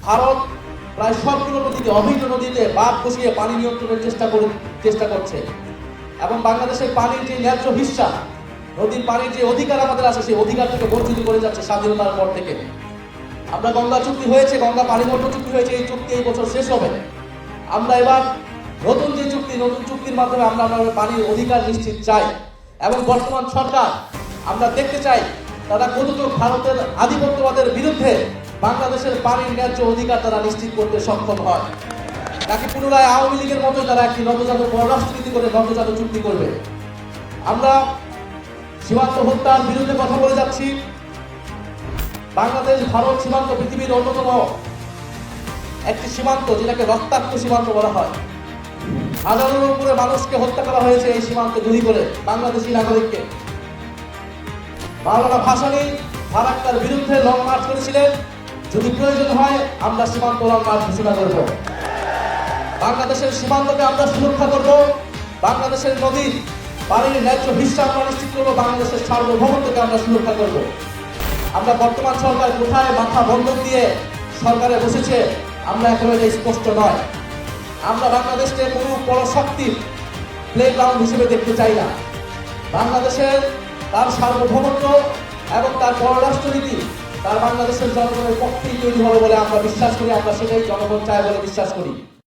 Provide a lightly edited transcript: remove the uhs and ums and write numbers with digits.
ভারত প্রায় সবগুলো নদীতে, অভিন্ন নদীতে বাঁধ বসিয়ে পানি নিয়ন্ত্রণের চেষ্টা করছে এবং বাংলাদেশের পানির যে ন্যায্য হিস্সা, নদীর পানির যে অধিকার আমাদের আছে, সেই অধিকার থেকে বঞ্চিত করে যাচ্ছে স্বাধীনতার পর থেকে। আমরা গঙ্গা চুক্তি হয়েছে, গঙ্গা পানি বন্টন চুক্তি হয়েছে, এই চুক্তি এই বছর শেষ হবে। আমরা এবার নতুন চুক্তির মাধ্যমে আমরা আমাদের পানির অধিকার নিশ্চিত চাই এবং বর্তমান সরকার আমরা দেখতে চাই তারা কতটুকু ভারতের আধিপত্যবাদের বিরুদ্ধে বাংলাদেশের পানির ন্যায্য অধিকার তারা নিশ্চিত করতে সক্ষম হয়, নাকি পুনরায় আওয়ামী লীগের মতোই তারা একটি নবজাত পররাষ্ট্রনীতি করে নবজাত চুক্তি করবে। আমরা সীমান্ত হত্যার বিরুদ্ধে কথা বলে যাচ্ছি। বাংলাদেশ ভারত সীমান্ত পৃথিবীর অন্যতম একটি সীমান্ত, যেটাকে রক্তাক্ত সীমান্ত বলা হয়। হাজারের উপরে মানুষকে হত্যা করা হয়েছে এই সীমান্তে গুলি করে, বাংলাদেশি নাগরিককে। মাওলানা ভাসানী ফারাক্কার বিরুদ্ধে লং মার্চ করেছিলেন। যদি প্রয়োজন হয় আমরা সীমান্ত লং মার্চ ঘোষণা করব। বাংলাদেশের সীমান্তকে আমরা সুরক্ষা করব, বাংলাদেশের নদীর পানির ন্যায্য হিস্সা আমরা নিশ্চিত করব, বাংলাদেশের সার্বভৌমত্বকে আমরা সুরক্ষা করব। আমরা বর্তমান সরকার কোথায় মাথা বন্ধক দিয়ে সরকারে বসেছে আমরা একেবারে স্পষ্ট নয়। আমরা বাংলাদেশকে কোনো পরশক্তির প্লেগ্রাউন্ড হিসেবে দেখতে চাই না। বাংলাদেশের তার সার্বভৌমত্ব এবং তার পররাষ্ট্রনীতি তার বাংলাদেশের জনগণের পক্ষেই তৈরি হবে বলে আমরা বিশ্বাস করি। আমরা সেটাই জনগণ চায় বলে বিশ্বাস করি।